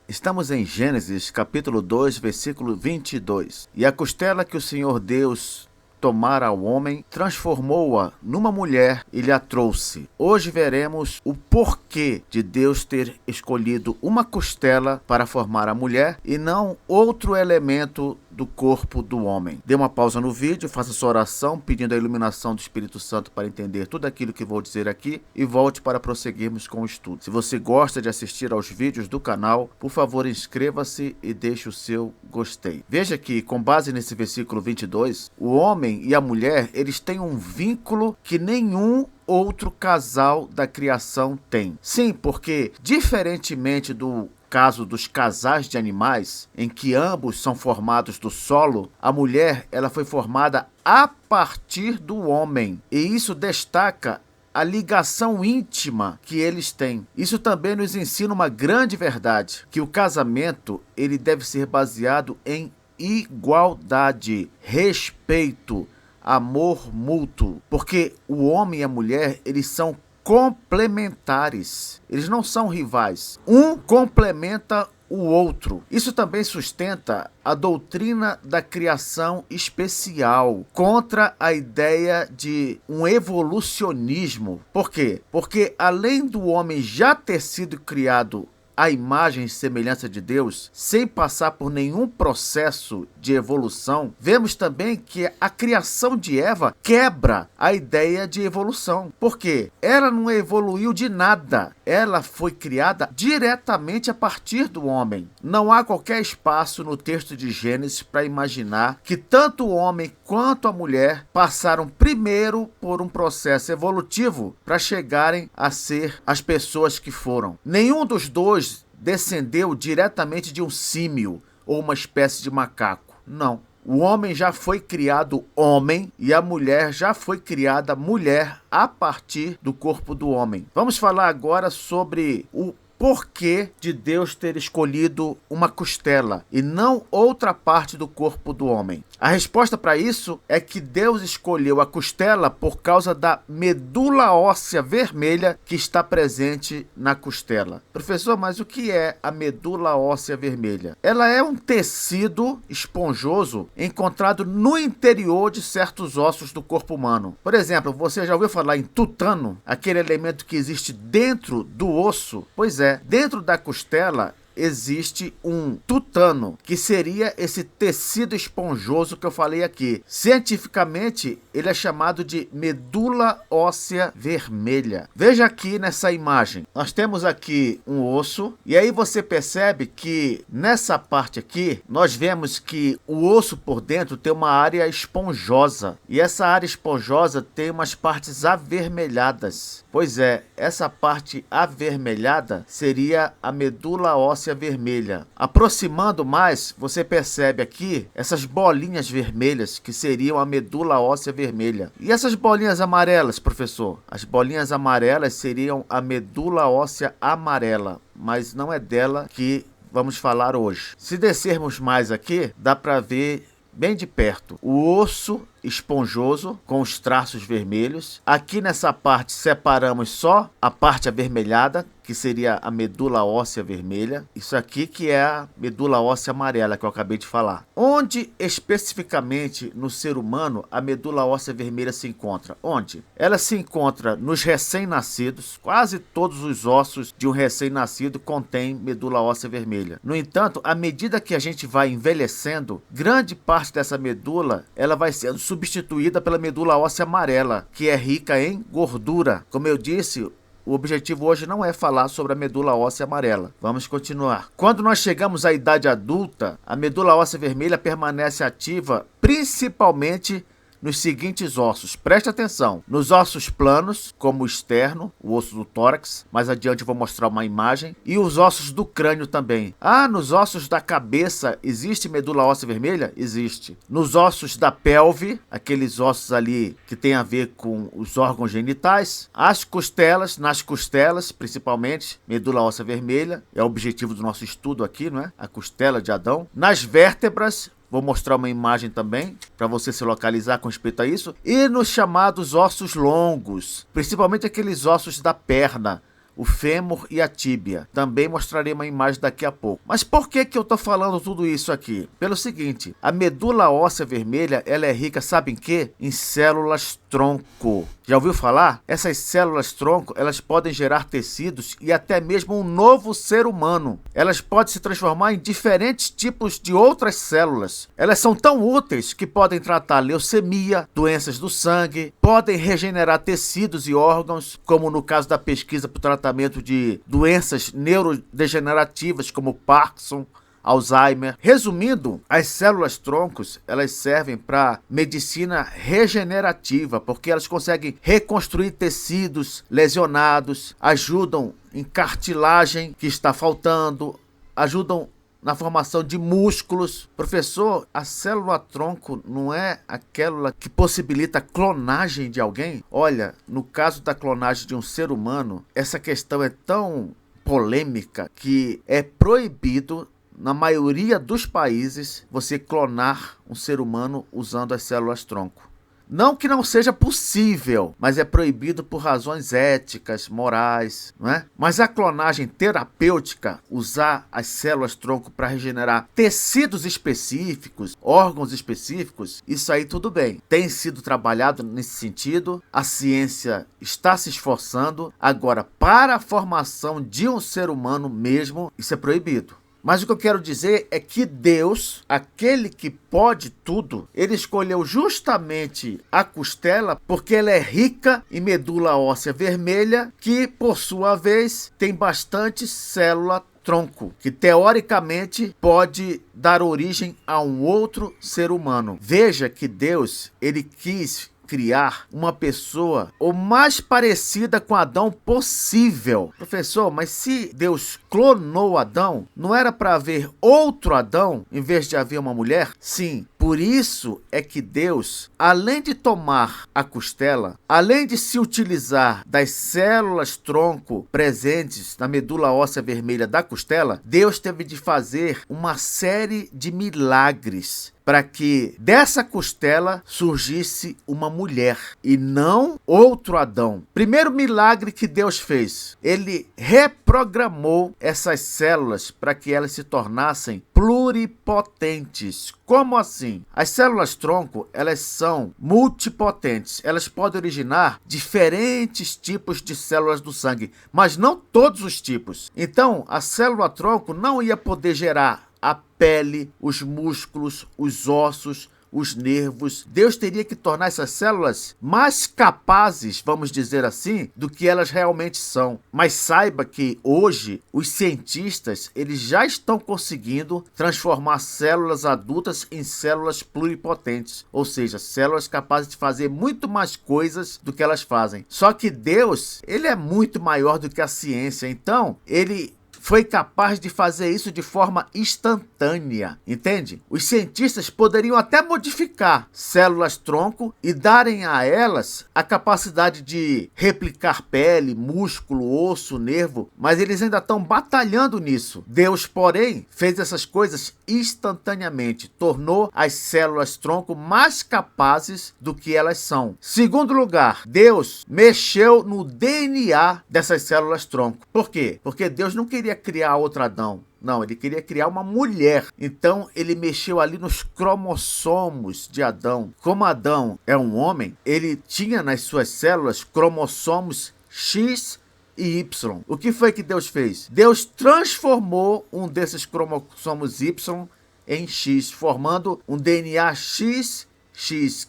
Estamos em Gênesis, capítulo 2, versículo 22. E a costela que o Senhor Deus tomara ao homem, transformou-a numa mulher e lhe a trouxe. Hoje veremos o porquê de Deus ter escolhido uma costela para formar a mulher e não outro elemento do corpo do homem. Dê uma pausa no vídeo, faça sua oração pedindo a iluminação do Espírito Santo para entender tudo aquilo que vou dizer aqui e volte para prosseguirmos com o estudo. Se você gosta de assistir aos vídeos do canal, por favor inscreva-se e deixe o seu gostei. Veja que, com base nesse versículo 22, o homem e a mulher, eles têm um vínculo que nenhum outro casal da criação tem. Sim, porque diferentemente do caso dos casais de animais, em que ambos são formados do solo, a mulher ela foi formada a partir do homem. E isso destaca a ligação íntima que eles têm. Isso também nos ensina uma grande verdade, que o casamento ele deve ser baseado em igualdade, respeito, amor mútuo, porque o homem e a mulher, eles são complementares, eles não são rivais. Um complementa o outro. Isso também sustenta a doutrina da criação especial contra a ideia de um evolucionismo. Por quê? Porque além do homem já ter sido criado à imagem e semelhança de Deus, sem passar por nenhum processo de evolução, vemos também que a criação de Eva quebra a ideia de evolução. Por quê? Ela não evoluiu de nada. Ela foi criada diretamente a partir do homem. Não há qualquer espaço no texto de Gênesis para imaginar que tanto o homem quanto a mulher passaram primeiro por um processo evolutivo para chegarem a ser as pessoas que foram. Nenhum dos dois descendeu diretamente de um símio ou uma espécie de macaco. Não. O homem já foi criado homem e a mulher já foi criada mulher a partir do corpo do homem. Vamos falar agora sobre o porquê de Deus ter escolhido uma costela e não outra parte do corpo do homem. A resposta para isso é que Deus escolheu a costela por causa da medula óssea vermelha que está presente na costela. Professor, mas o que é a medula óssea vermelha? Ela é um tecido esponjoso encontrado no interior de certos ossos do corpo humano. Por exemplo, você já ouviu falar em tutano, aquele elemento que existe dentro do osso? Pois é, dentro da costela existe um tutano, que seria esse tecido esponjoso que eu falei aqui. Cientificamente, ele é chamado de medula óssea vermelha. Veja aqui nessa imagem. Nós temos aqui um osso, e aí você percebe que nessa parte aqui, nós vemos que o osso por dentro tem uma área esponjosa. E essa área esponjosa tem umas partes avermelhadas. Pois é, essa parte avermelhada seria a medula óssea vermelha. Aproximando mais, você percebe aqui essas bolinhas vermelhas que seriam a medula óssea vermelha. E essas bolinhas amarelas, professor? As bolinhas amarelas seriam a medula óssea amarela, mas não é dela que vamos falar hoje. Se descermos mais aqui, dá para ver bem de perto o osso esponjoso com os traços vermelhos. Aqui nessa parte separamos só a parte avermelhada, que seria a medula óssea vermelha. Isso aqui que é a medula óssea amarela que eu acabei de falar. Onde especificamente no ser humano a medula óssea vermelha se encontra? Onde? Ela se encontra nos recém-nascidos. Quase todos os ossos de um recém-nascido contêm medula óssea vermelha. No entanto, à medida que a gente vai envelhecendo, grande parte dessa medula ela vai sendo substituída pela medula óssea amarela, que é rica em gordura. Como eu disse, o objetivo hoje não é falar sobre a medula óssea amarela. Vamos continuar. Quando nós chegamos à idade adulta, a medula óssea vermelha permanece ativa principalmente nos seguintes ossos. Preste atenção. Nos ossos planos, como o externo, o osso do tórax. Mais adiante eu vou mostrar uma imagem. E os ossos do crânio também. Ah, nos ossos da cabeça existe medula óssea vermelha? Existe. Nos ossos da pelve, aqueles ossos ali que tem a ver com os órgãos genitais. As costelas, nas costelas principalmente, medula óssea vermelha. É o objetivo do nosso estudo aqui, não é? A costela de Adão. Nas vértebras, vou mostrar uma imagem também, para você se localizar com respeito a isso. E nos chamados ossos longos, principalmente aqueles ossos da perna, o fêmur e a tíbia. Também mostrarei uma imagem daqui a pouco. Mas por que eu estou falando tudo isso aqui? Pelo seguinte, a medula óssea vermelha, ela é rica, sabe em quê? Em células tronco. Já ouviu falar? Essas células tronco, elas podem gerar tecidos e até mesmo um novo ser humano. Elas podem se transformar em diferentes tipos de outras células. Elas são tão úteis que podem tratar leucemia, doenças do sangue, podem regenerar tecidos e órgãos, como no caso da pesquisa para o tratamento de doenças neurodegenerativas como Parkinson, Alzheimer. Resumindo, as células troncos, elas servem para medicina regenerativa, porque elas conseguem reconstruir tecidos lesionados, ajudam em cartilagem que está faltando, ajudam na formação de músculos. Professor, a célula tronco não é aquela que possibilita a clonagem de alguém? Olha, no caso da clonagem de um ser humano, essa questão é tão polêmica que é proibido na maioria dos países você clonar um ser humano usando as células tronco. Não que não seja possível, mas é proibido por razões éticas, morais, não é? Mas a clonagem terapêutica, usar as células tronco para regenerar tecidos específicos, órgãos específicos, isso aí tudo bem. Tem sido trabalhado nesse sentido, a ciência está se esforçando. Agora, para a formação de um ser humano mesmo, isso é proibido. Mas o que eu quero dizer é que Deus, aquele que pode tudo, ele escolheu justamente a costela porque ela é rica em medula óssea vermelha, que por sua vez tem bastante célula tronco, que teoricamente pode dar origem a um outro ser humano. Veja que Deus, ele quis criar uma pessoa o mais parecida com Adão possível. Professor, mas se Deus clonou Adão, não era para haver outro Adão em vez de haver uma mulher? Sim, por isso é que Deus, além de tomar a costela, além de se utilizar das células tronco presentes na medula óssea vermelha da costela, Deus teve de fazer uma série de milagres para que dessa costela surgisse uma mulher e não outro Adão. Primeiro milagre que Deus fez, ele reprogramou essas células para que elas se tornassem pluripotentes. Como assim? As células tronco, elas são multipotentes. Elas podem originar diferentes tipos de células do sangue, mas não todos os tipos. Então, a célula tronco não ia poder gerar a pele, os músculos, os ossos, os nervos. Deus teria que tornar essas células mais capazes, vamos dizer assim, do que elas realmente são. Mas saiba que hoje os cientistas, eles já estão conseguindo transformar células adultas em células pluripotentes, ou seja, células capazes de fazer muito mais coisas do que elas fazem. Só que Deus, ele é muito maior do que a ciência, então ele foi capaz de fazer isso de forma instantânea, entende? Os cientistas poderiam até modificar células tronco e darem a elas a capacidade de replicar pele, músculo, osso, nervo, mas eles ainda estão batalhando nisso. Deus, porém, fez essas coisas instantaneamente, tornou as células tronco mais capazes do que elas são. Segundo lugar, Deus mexeu no DNA dessas células tronco. Por quê? Porque Deus não queria criar outro Adão. Não, ele queria criar uma mulher. Então, ele mexeu ali nos cromossomos de Adão. Como Adão é um homem, ele tinha nas suas células cromossomos X e Y. O que foi que Deus fez? Deus transformou um desses cromossomos Y em X, formando um DNA X,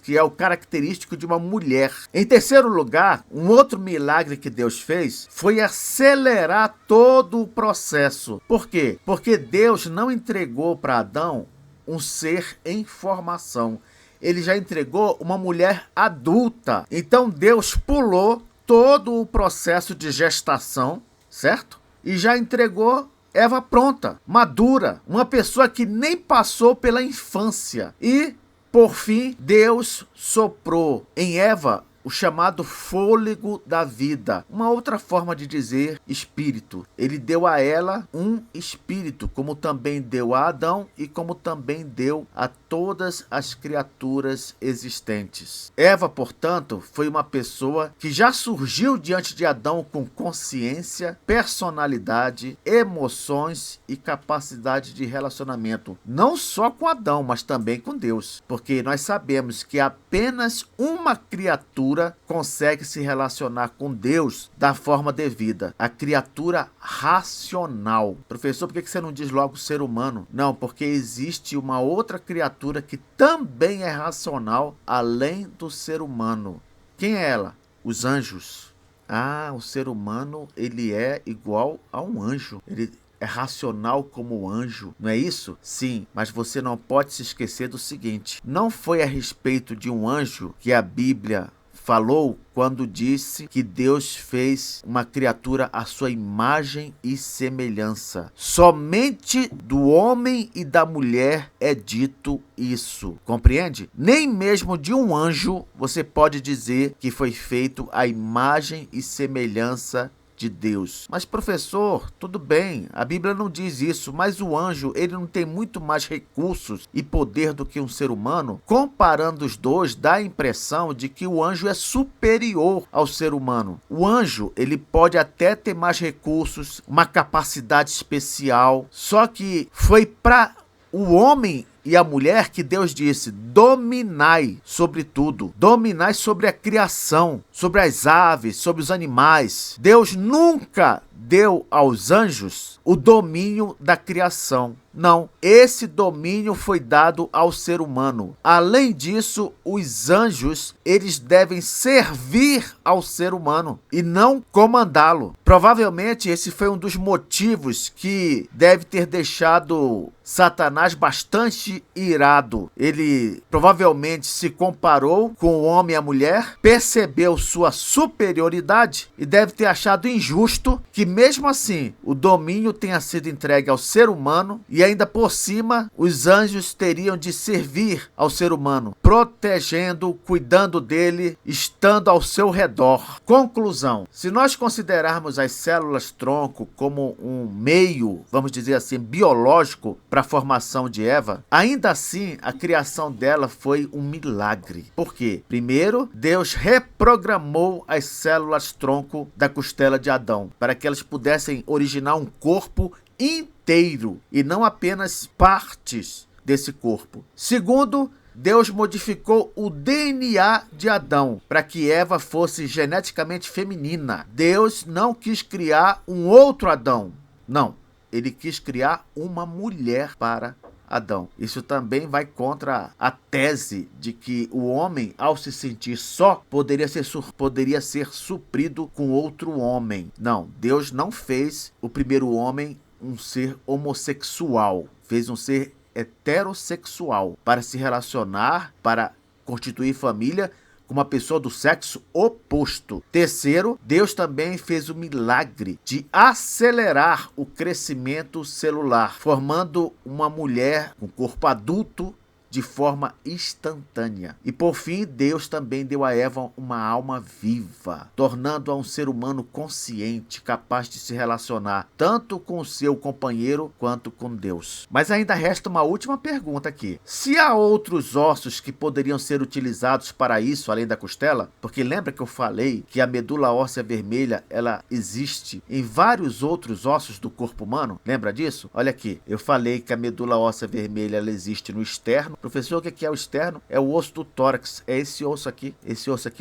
que é o característico de uma mulher. Em terceiro lugar, um outro milagre que Deus fez foi acelerar todo o processo. Por quê? Porque Deus não entregou para Adão um ser em formação. Ele já entregou uma mulher adulta. Então Deus pulou todo o processo de gestação, certo? E já entregou Eva pronta, madura, uma pessoa que nem passou pela infância. E por fim, Deus soprou em Eva o chamado fôlego da vida. Uma outra forma de dizer espírito. Ele deu a ela um espírito, como também deu a Adão e como também deu a todas as criaturas existentes. Eva, portanto, foi uma pessoa que já surgiu diante de Adão com consciência, personalidade, emoções e capacidade de relacionamento. Não só com Adão, mas também com Deus. Porque nós sabemos que apenas uma criatura consegue se relacionar com Deus da forma devida. A criatura racional. Professor, por que você não diz logo ser humano? Não, porque existe uma outra criatura que também é racional além do ser humano. Quem é ela? Os anjos. Ah, o ser humano, ele é igual a um anjo. Ele é racional como o anjo, não é isso? Sim, mas você não pode se esquecer do seguinte: não foi a respeito de um anjo que a Bíblia falou quando disse que Deus fez uma criatura à sua imagem e semelhança. Somente do homem e da mulher é dito isso. Compreende? Nem mesmo de um anjo você pode dizer que foi feito à imagem e semelhança de Deus. Mas professor, tudo bem, a Bíblia não diz isso, mas o anjo, ele não tem muito mais recursos e poder do que um ser humano? Comparando os dois, dá a impressão de que o anjo é superior ao ser humano. O anjo, ele pode até ter mais recursos, uma capacidade especial, só que foi para o homem e a mulher que Deus disse: dominai sobre tudo, dominai sobre a criação, sobre as aves, sobre os animais. Deus nunca deu aos anjos o domínio da criação. Não, esse domínio foi dado ao ser humano. Além disso, os anjos, eles devem servir ao ser humano e não comandá-lo. Provavelmente esse foi um dos motivos que deve ter deixado Satanás bastante irado. Ele provavelmente se comparou com o homem e a mulher, percebeu sua superioridade e deve ter achado injusto que mesmo assim o domínio tenha sido entregue ao ser humano e ainda por cima os anjos teriam de servir ao ser humano, protegendo, cuidando dele, estando ao seu redor. Conclusão: se nós considerarmos as células tronco como um meio, vamos dizer assim, biológico para a formação de Eva, ainda assim a criação dela foi um milagre. Por quê? Primeiro, Deus reprogramou as células tronco da costela de Adão para que elas pudessem originar um corpo inteiro e não apenas partes desse corpo. Segundo, Deus modificou o DNA de Adão para que Eva fosse geneticamente feminina. Deus não quis criar um outro Adão. Não, ele quis criar uma mulher para Adão. Isso também vai contra a tese de que o homem, ao se sentir só, poderia ser suprido com outro homem. Não, Deus não fez o primeiro homem um ser homossexual, fez um ser heterossexual para se relacionar, para constituir família com uma pessoa do sexo oposto. Terceiro, Deus também fez o milagre de acelerar o crescimento celular, formando uma mulher com corpo adulto de forma instantânea. E por fim, Deus também deu a Eva uma alma viva, tornando-a um ser humano consciente, capaz de se relacionar tanto com o seu companheiro quanto com Deus. Mas ainda resta uma última pergunta aqui. Se há outros ossos que poderiam ser utilizados para isso, além da costela, porque lembra que eu falei que a medula óssea vermelha, ela existe em vários outros ossos do corpo humano? Lembra disso? Olha aqui, eu falei que a medula óssea vermelha, ela existe no externo. Professor, o que é o externo? É o osso do tórax, é esse osso aqui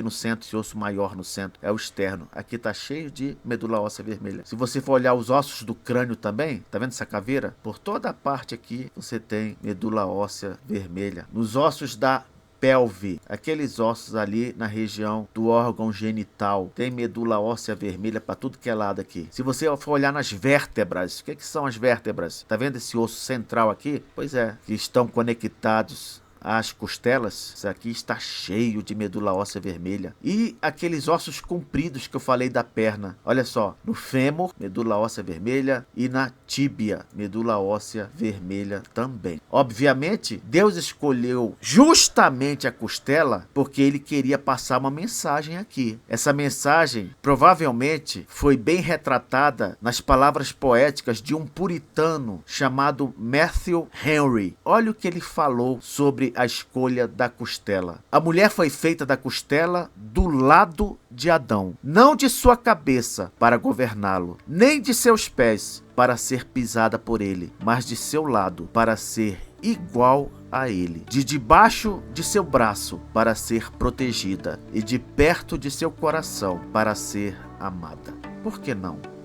no centro, esse osso maior no centro, é o externo. Aqui tá cheio de medula óssea vermelha. Se você for olhar os ossos do crânio também, tá vendo essa caveira? Por toda a parte aqui você tem medula óssea vermelha. Nos ossos da pelve, aqueles ossos ali na região do órgão genital, tem medula óssea vermelha para tudo que é lado aqui. Se você for olhar nas vértebras, o que são as vértebras? Tá vendo esse osso central aqui? Pois é, que estão conectados as costelas, isso aqui está cheio de medula óssea vermelha. E aqueles ossos compridos que eu falei da perna. Olha só, no fêmur, medula óssea vermelha, e na tíbia, medula óssea vermelha também. Obviamente, Deus escolheu justamente a costela porque ele queria passar uma mensagem aqui. Essa mensagem provavelmente foi bem retratada nas palavras poéticas de um puritano chamado Matthew Henry. Olha o que ele falou sobre a escolha da costela. A mulher foi feita da costela do lado de Adão, não de sua cabeça para governá-lo, nem de seus pés para ser pisada por ele, mas de seu lado para ser igual a ele, de debaixo de seu braço para ser protegida e de perto de seu coração para ser amada. Por que não?